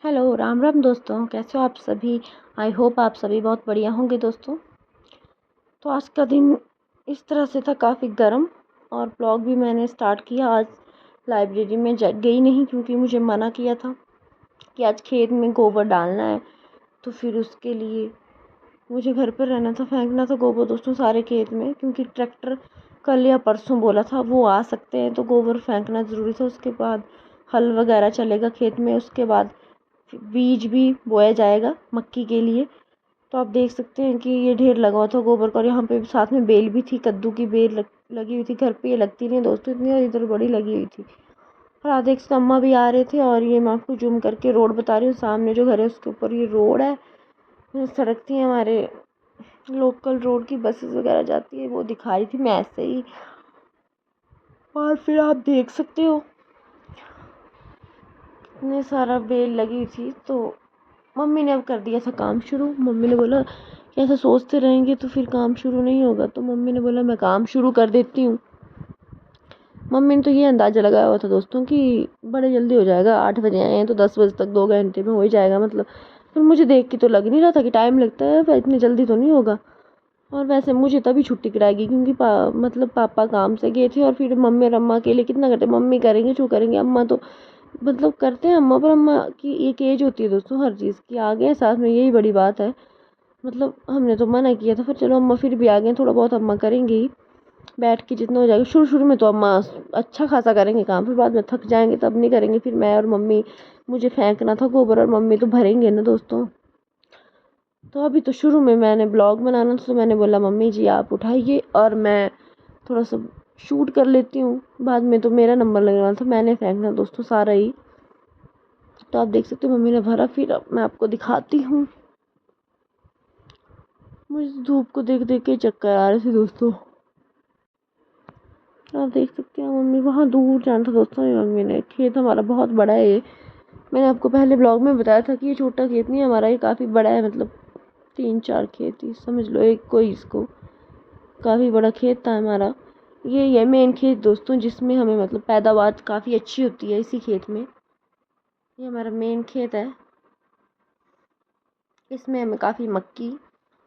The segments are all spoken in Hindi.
हेलो, राम राम दोस्तों, कैसे हो आप सभी। आई होप आप सभी बहुत बढ़िया होंगे दोस्तों। तो आज का दिन इस तरह से था काफ़ी गर्म, और ब्लॉग भी मैंने स्टार्ट किया। आज लाइब्रेरी में गई नहीं क्योंकि मुझे मना किया था कि आज खेत में गोबर डालना है। तो फिर उसके लिए मुझे घर पर रहना था, फेंकना था गोबर दोस्तों सारे खेत में, क्योंकि ट्रैक्टर कल या परसों बोला था वो आ सकते हैं, तो गोबर फेंकना ज़रूरी था। उसके बाद हल वगैरह चलेगा खेत में, उसके बाद बीज भी बोया जाएगा मक्की के लिए। तो आप देख सकते हैं कि ये ढेर लगा हुआ था गोबर का, और यहाँ पे साथ में बेल भी थी, कद्दू की बेल लगी हुई थी। घर पे ये लगती नहीं दोस्तों इतनी, और इधर बड़ी लगी हुई थी। और आप देख सकते अम्मा भी आ रहे थे। और ये मैं आपको जूम करके रोड बता रही हूँ, सामने जो घर है उसके ऊपर ये रोड है, सड़क थी हमारे लोकल रोड की, बसेस वगैरह जाती है, वो दिखा रही थी मैं ऐसे ही। और फिर आप देख सकते हो इतने सारा बेल लगी हुई थी। तो मम्मी ने अब कर दिया था काम शुरू। मम्मी ने बोला कि ऐसा सोचते रहेंगे तो फिर काम शुरू नहीं होगा, तो मम्मी ने बोला मैं काम शुरू कर देती हूँ। मम्मी ने तो ये अंदाज़ा लगाया हुआ था दोस्तों कि बड़े जल्दी हो जाएगा, 8 बजे आए हैं तो 10 बजे तक 2 घंटे में हो ही जाएगा मतलब। फिर मुझे देख के तो लग नहीं रहा था कि टाइम लगता है, पर इतनी जल्दी तो नहीं होगा। और वैसे मुझे तभी छुट्टी कराएगी क्योंकि मतलब पापा काम से गए थे, और फिर मम्मी और अम्मा अकेले कितना करते, मम्मी करेंगे जो करेंगे, अम्मा तो मतलब करते हैं अम्मा, पर अम्मा की एक एज होती है दोस्तों हर चीज़ की। आ गए साथ में, यही बड़ी बात है। मतलब हमने तो मना किया था, फिर चलो अम्मा फिर भी आ गए, थोड़ा बहुत अम्मा करेंगे ही बैठ के जितना हो जाएगा। शुरू शुरू में तो अम्मा अच्छा खासा करेंगे काम, फिर बाद में थक जाएंगे तब नहीं करेंगे। फिर मैं और मम्मी, मुझे फेंकना था गोबर और मम्मी तो भरेंगे ना दोस्तों। तो अभी तो शुरू में मैंने ब्लॉग बनाना था, तो मैंने बोला मम्मी जी आप उठाइए और मैं थोड़ा सा शूट कर लेती हूँ। बाद में तो मेरा नंबर लगने वाला था, मैंने फेंकना दोस्तों सारा ही। तो आप देख सकते हो मम्मी ने भरा। फिर अब मैं आपको दिखाती हूँ। मुझे धूप को देख देख के चक्कर आ रहे थे दोस्तों। आप देख सकते हैं मम्मी वहाँ दूर जाना था दोस्तों। मम्मी ने, खेत हमारा बहुत बड़ा है ये। मैंने आपको पहले ब्लॉग में बताया था कि ये छोटा खेत नहीं है हमारा, ये काफ़ी बड़ा है, मतलब 3-4 खेत ही समझ लो एक कोई इसको। काफ़ी बड़ा खेत था हमारा। ये मेन खेत दोस्तों, जिसमें हमें मतलब पैदावार काफ़ी अच्छी होती है इसी खेत में। ये हमारा मेन खेत है, इसमें हमें काफ़ी मक्की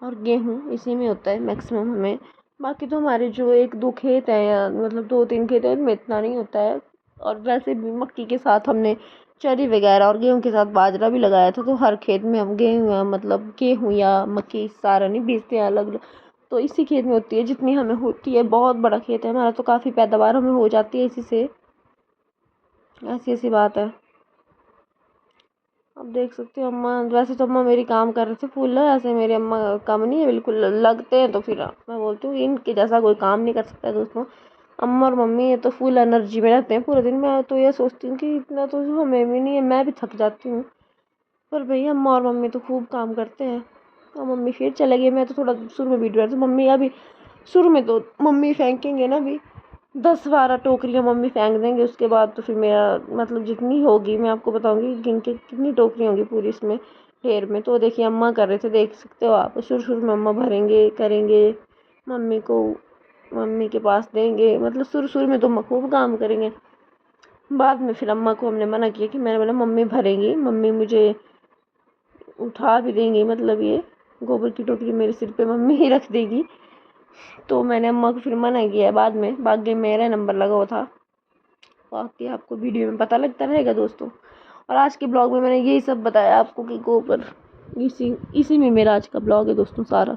और गेहूँ इसी में होता है मैक्सिमम हमें। बाकी तो हमारे जो 1-2 खेत हैं, या मतलब 2-3 खेत हैं, उनमें इतना नहीं होता है। और वैसे भी मक्की के साथ हमने चरी वगैरह और गेहूँ के साथ बाजरा भी लगाया था। तो हर खेत में हम गेहूँ मतलब गेहूँ या मक्की सारा नहीं बीजते हैं अलग अलग। तो इसी खेत में होती है जितनी हमें होती है। बहुत बड़ा खेत है हमारा, तो काफ़ी पैदावार हमें हो जाती है इसी से। ऐसी ऐसी बात है। अब देख सकते हो अम्मा, वैसे तो अम्मा मेरी काम कर रहे थे फुल, ऐसे मेरी अम्मा कम नहीं है बिल्कुल, लगते हैं तो फिर मैं बोलती हूँ इनके जैसा कोई काम नहीं कर सकता है दोस्तों। अम्मा और मम्मी ये तो फुल एनर्जी में रहते हैं पूरे दिन। मैं तो ये सोचती हूँ कि इतना तो हमें भी नहीं है, मैं भी थक जाती हूँ। पर भैया अम्मा और मम्मी तो खूब काम करते हैं। और मम्मी फिर चले गए, मैं तो थोड़ा शुरू में वीडियो तो मम्मी अभी शुरू में तो मम्मी फेंकेंगे ना अभी 10-12 टोकरियाँ मम्मी फेंक देंगे। उसके बाद तो फिर मेरा मतलब जितनी होगी मैं आपको बताऊंगी गिन के कितनी टोकरी होंगी पूरी इसमें ढेर में। तो देखिए अम्मा कर रहे थे, देख सकते हो आप। शुरू शुरू में अम्मा भरेंगे करेंगे, मम्मी को मम्मी के पास देंगे, मतलब शुरू शुरू में तो अम्मा खूब काम करेंगे। बाद में फिर अम्मा को हमने मना किया कि मैंने बोला मम्मी भरेंगी, मम्मी मुझे उठा भी देंगी, मतलब ये गोबर की टोकरी मेरे सिर पे मम्मी ही रख देगी। तो मैंने अम्मा को फिर मना किया। बाद में बाकी मेरा नंबर लगा हुआ था, बाकी आपको वीडियो में पता लगता रहेगा दोस्तों। और आज के ब्लॉग में मैंने यही सब बताया आपको कि गोबर, इसी इसी में मेरा आज का ब्लॉग है दोस्तों सारा।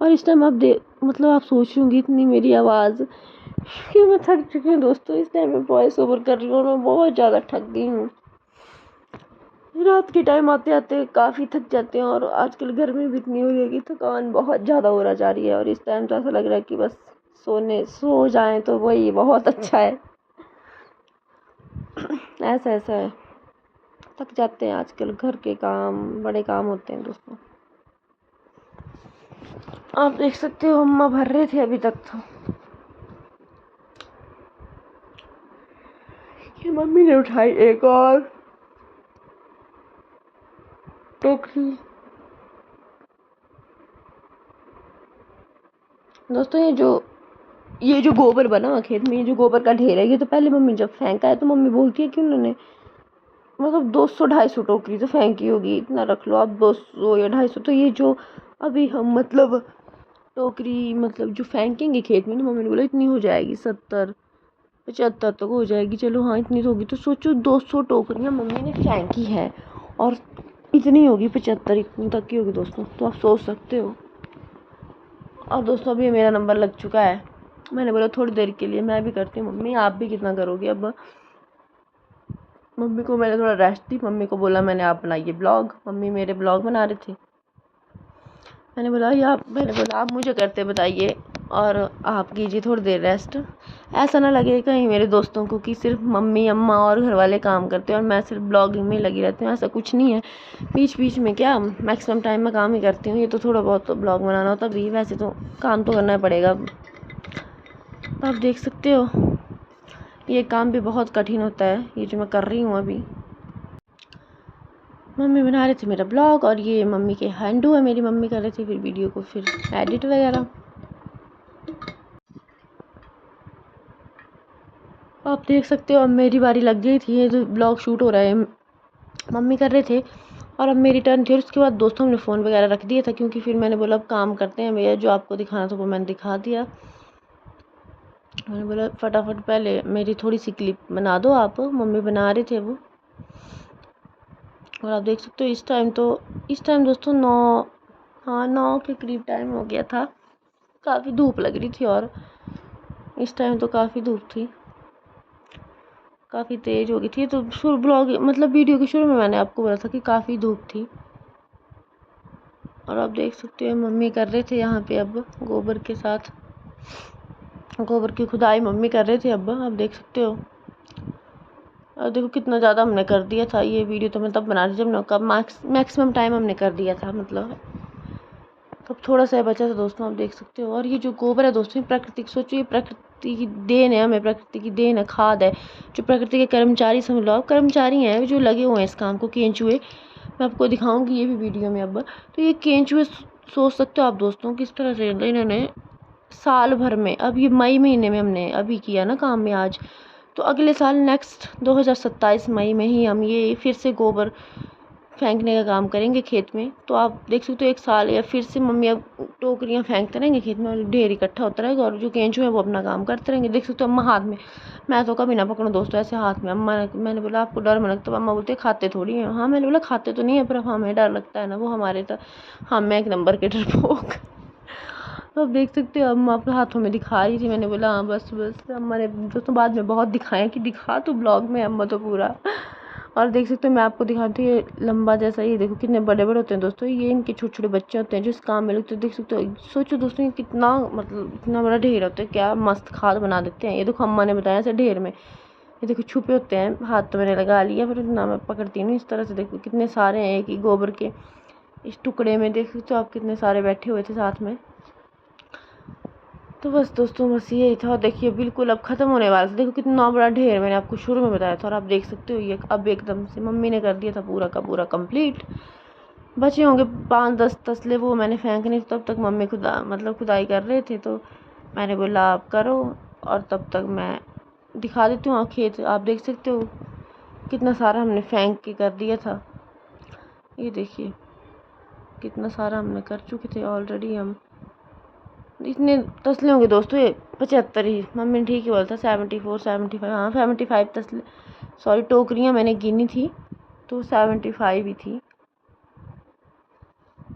और इस टाइम आप मतलब आप सोच होंगी इतनी मेरी आवाज़ कि मैं थक चुकी हूँ दोस्तों। इस टाइम मैं वॉइस ओवर कर रही हूँ और मैं बहुत ज़्यादा थक गई हूँ। रात के टाइम आते आते काफ़ी थक जाते हैं, और आजकल गर्मी भी इतनी हो रही है कि थकान बहुत ज़्यादा हो रहा जा रही है। और इस टाइम तो ऐसा लग रहा है कि बस सो जाएं तो वही बहुत अच्छा है। ऐसा ऐसा है, थक जाते हैं आजकल, घर के काम बड़े काम होते हैं दोस्तों। आप देख सकते हो अम्मा भर रहे थे अभी तक। तो ये मम्मी ने उठाई एक और टोकरी। दोस्तों ये जो गोबर बना हुआ खेत में, ये जो गोबर का ढेर है, ये तो पहले मम्मी जब फेंका है तो मम्मी बोलती है कि उन्होंने मतलब 200-250 टोकरी तो फेंकी होगी, इतना रख लो आप, 200 या 250। तो ये जो अभी हम मतलब टोकरी मतलब जो फेंकेंगे खेत में ना, मम्मी ने बोला इतनी हो जाएगी 70-75 तक हो जाएगी। चलो हाँ इतनी तो होगी। तो सोचो 200 टोकरियाँ मम्मी ने फेंकी है और इतनी होगी 75 इतनी तक की होगी दोस्तों। तो आप सोच सकते हो। और दोस्तों अभी मेरा नंबर लग चुका है। मैंने बोला थोड़ी देर के लिए मैं भी करती हूँ, मम्मी आप भी कितना करोगे। अब मम्मी को मैंने थोड़ा रेस्ट दी। मम्मी को बोला मैंने आप बनाइए ब्लॉग। मम्मी मेरे ब्लॉग बना रहे थे। मैंने बोला आप मुझे करते बताइए और आप कीजिए थोड़ी देर रेस्ट। ऐसा ना लगे कहीं मेरे दोस्तों को कि सिर्फ मम्मी अम्मा और घर वाले काम करते हैं और मैं सिर्फ ब्लॉगिंग में लगी रहती हूँ। ऐसा कुछ नहीं है। बीच बीच में क्या मैक्सिमम टाइम में काम ही करती हूँ। ये तो थोड़ा बहुत तो ब्लॉग बनाना होता भी, वैसे तो काम तो करना पड़ेगा। आप देख सकते हो ये काम भी बहुत कठिन होता है, ये जो मैं कर रही हूँ अभी। मम्मी बना रहे थे मेरा ब्लॉग और ये मम्मी के हैंडू है, मेरी मम्मी कर रहे थे फिर वीडियो को फिर एडिट वगैरह। आप देख सकते हो अब मेरी बारी लग गई थी। ये जो ब्लॉग शूट हो रहा है मम्मी कर रहे थे और अब मेरी टर्न थी। और उसके बाद दोस्तों ने फ़ोन वगैरह रख दिया था क्योंकि फिर मैंने बोला अब काम करते हैं भैया, जो आपको दिखाना था वो मैंने दिखा दिया। मैंने बोला फटाफट पहले मेरी थोड़ी सी क्लिप बना दो आप। मम्मी बना रहे थे वो। और आप देख सकते हो इस टाइम दोस्तों 9 के करीब टाइम हो गया था। काफ़ी धूप लग रही थी और इस टाइम तो काफ़ी धूप थी, काफ़ी तेज़ हो गई थी। तो शुरू ब्लॉग मतलब वीडियो के शुरू में मैंने आपको बोला था कि काफ़ी धूप थी। और आप देख सकते हो मम्मी कर रहे थे यहाँ पे अब गोबर के साथ गोबर की खुदाई मम्मी कर रहे थे। अब आप देख सकते हो। और देखो कितना ज़्यादा हमने कर दिया था। ये वीडियो तो मैं तब बना रही जब कब मैक्सिमम टाइम हमने कर दिया था, मतलब अब थोड़ा सा बचा था दोस्तों। आप देख सकते हो। और ये जो गोबर है दोस्तों प्राकृतिक, सोचो ये प्रकृति की देन है, हमें प्रकृति की देन है, खाद है। जो प्रकृति के कर्मचारी समझ लो आप, कर्मचारी हैं जो लगे हुए हैं इस काम को, केंचुए। मैं आपको दिखाऊंगी ये भी वीडियो में। अब तो ये केंचुए सोच सकते हो आप दोस्तों किस तरह से इन्होंने साल भर में, अब ये मई महीने में हमने अभी किया ना काम में आज, तो अगले साल नेक्स्ट 2027 मई में ही हम ये फिर से गोबर फेंकने का काम करेंगे खेत में। तो आप देख सकते हो 1 साल या फिर से मम्मी अब टोकरियाँ फेंकते रहेंगे खेत में और ढेर इकट्ठा होता रहेगा और जो केंचुए हैं वो अपना काम करते रहेंगे। देख सकते हो अम्मा हाथ में, मैं तो कभी ना पकड़ूँ दोस्तों ऐसे हाथ में। अम्मा मैंने बोला आपको डर में लगता है, अम्मा बोलते खाते थोड़ी हैं। हाँ मैंने बोला खाते तो नहीं है पर हमें डर लगता है ना, वो हमारे तो हम एक नंबर के डरपोक। तो आप देख सकते हो अम्मा अपने हाथों में दिखा रही थी। मैंने बोला हाँ बस बस। अम्मा ने दोस्तों बाद में बहुत दिखाया कि दिखा तो ब्लॉग में अम्मा तो पूरा। और देख सकते हो मैं आपको दिखाती हूँ ये लंबा जैसा, ये देखो कितने बड़े बड़े होते हैं दोस्तों। ये इनके छोटे छोटे बच्चे होते हैं जो इस काम में लगते हैं। देख सकते हो, सोचो दोस्तों ये कितना मतलब इतना बड़ा ढेर होता है, क्या मस्त खाद बना देते हैं। ये देखो अम्मा ने बताया ऐसे ढेर में, ये देखो छुपे होते हैं। हाथ तो मैंने लगा लिया पर इतना मैं पकड़ती नहीं इस तरह से। देखो कितने सारे हैं कि गोबर के इस टुकड़े में। देख सकते हो आप कितने सारे बैठे हुए थे साथ में। तो बस दोस्तों बस यही था। देखिए बिल्कुल अब ख़त्म होने वाला था। देखो कितना बड़ा ढेर मैंने आपको शुरू में बताया था और आप देख सकते हो ये अब एकदम से मम्मी ने कर दिया था पूरा का पूरा कंप्लीट। बचे होंगे 5-10 तसले, वो मैंने फेंकने तब तक मम्मी खुदाई कर रहे थे। तो मैंने बोला आप करो और तब तक मैं दिखा देती हूँ खेत। आप देख सकते हो कितना सारा हमने फेंक के कर दिया था। ये देखिए कितना सारा हमने कर चुके थे ऑलरेडी हम। इतने तसले होंगे दोस्तों ये 75 ही, मम्मी ने ठीक ही बोला था 74-75। हाँ 75 तसले, सॉरी टोकरियाँ मैंने गिनी थी तो 75 ही थी।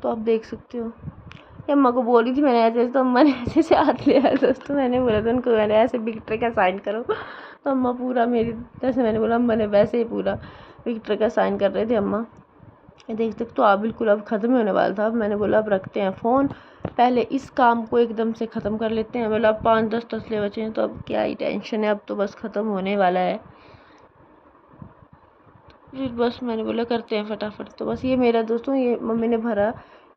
तो आप देख सकते हो। ये अम्मा को बोली थी मैंने ऐसे, तो अम्मा ने ऐसे से हाथ लिया दोस्तों। मैंने बोला था उनको मैंने ऐसे विक्टर का साइन करो, तो अम्मा पूरा मेरी जैसे मैंने बोला अम्मा ने वैसे ही पूरा विक्टर का साइन कर रहे थे अम्मा। ये देख सकते हो आप बिल्कुल अब ख़त्म होने वाला था। अब मैंने बोला अब रखते हैं फ़ोन, पहले इस काम को एकदम से ख़त्म कर लेते हैं। बोला अब 5-10 तसले बचे हैं तो अब क्या ही टेंशन है, अब तो बस ख़त्म होने वाला है। फिर बस मैंने बोला करते हैं फटाफट। तो बस ये मेरा दोस्तों ये मम्मी ने भरा,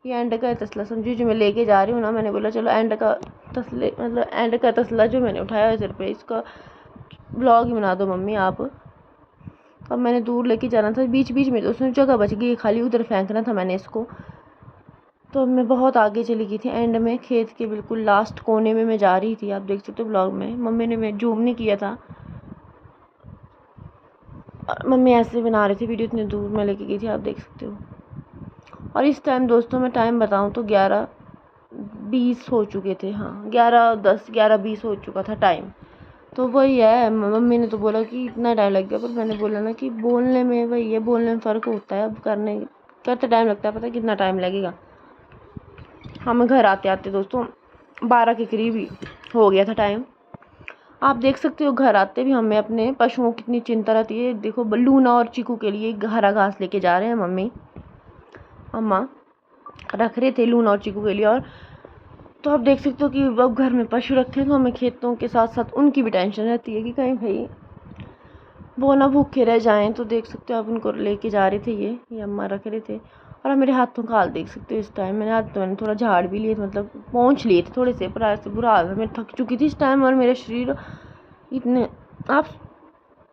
ये एंड का तसला समझिए जो मैं लेके जा रही हूँ ना। मैंने बोला चलो एंड का तसले मतलब एंड का तसला जो मैंने उठाया है सिर पे, इसका ब्लॉग ही बना दो मम्मी आप। अब मैंने दूर लेके जाना था, बीच बीच में दोस्तों जगह बच गई खाली, उधर फेंकना था मैंने इसको। तो अब मैं बहुत आगे चली गई थी, एंड में खेत के बिल्कुल लास्ट कोने में मैं जा रही थी। आप देख सकते हो ब्लॉग में, मम्मी ने मैं जूम नहीं किया था। मम्मी ऐसे बना रही थी वीडियो, इतनी दूर मैं लेके गई थी, आप देख सकते हो। और इस टाइम दोस्तों मैं टाइम बताऊँ तो 11:20 हो चुके थे, हाँ 11:10 11:20 हो चुका था टाइम। तो वही है, मम्मी ने तो बोला कि इतना टाइम लग गया, पर मैंने बोला ना कि बोलने में वही है, बोलने में फ़र्क होता है, अब करते टाइम लगता है, पता है कितना टाइम लगेगा। हमें घर आते आते दोस्तों 12 के करीब ही हो गया था टाइम। आप देख सकते हो घर आते भी हमें अपने पशुओं की कितनी चिंता रहती है। देखो लूना और चीकू के लिए हरा घास लेके जा रहे हैं मम्मी, अम्मा रख रहे थे लूना और चीकू के लिए। और तो आप देख सकते हो कि अब घर में पशु रखे हैं तो हमें खेतों के साथ साथ उनकी भी टेंशन रहती है कि कहीं भाई वो ना भूखे रह जाएं। तो देख सकते हो आप उनको लेके जा रहे थे, ये अम्मा रख रहे थे। और आप मेरे हाथों का हाल देख सकते हो इस टाइम, मैंने थोड़ा झाड़ भी लिए थे, मतलब पहुँच लिए थे थोड़े से, पर ऐसे बुरा हाल था, मैं थक चुकी थी इस टाइम। और मेरे शरीर इतने, आप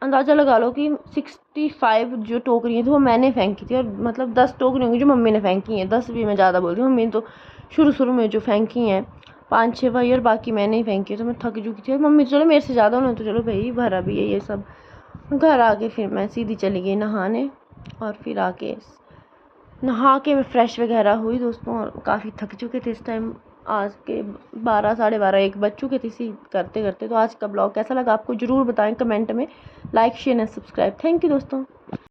अंदाज़ा लगा लो कि 65 जो टोकरियाँ थी वो मैंने फेंकी थी, और मतलब 10 टोकरियाँ होंगी जो मम्मी ने फेंकी हैं, 10 भी मैं ज़्यादा बोलती हूँ। मम्मी ने तो शुरू में जो फेंकी हैं 5-6 भाई, और बाकी मैंने ही फेंकी है। तो मैं थक चुकी थी, और मम्मी तो चलो मेरे से ज़्यादा, उन्होंने तो चलो भाई भरा भी है ये सब। घर आके फिर मैं सीधी चली गई नहाने, और फिर आके नहा के मैं फ्रेश वगैरह हुई दोस्तों, और काफ़ी थक चुके थे इस टाइम। आज के 12 साढ़े 12 1 बज चुके थे इसी करते करते। तो आज का ब्लॉग कैसा लगा आपको ज़रूर बताएं कमेंट में, like share and subscribe. Thank you दोस्तों।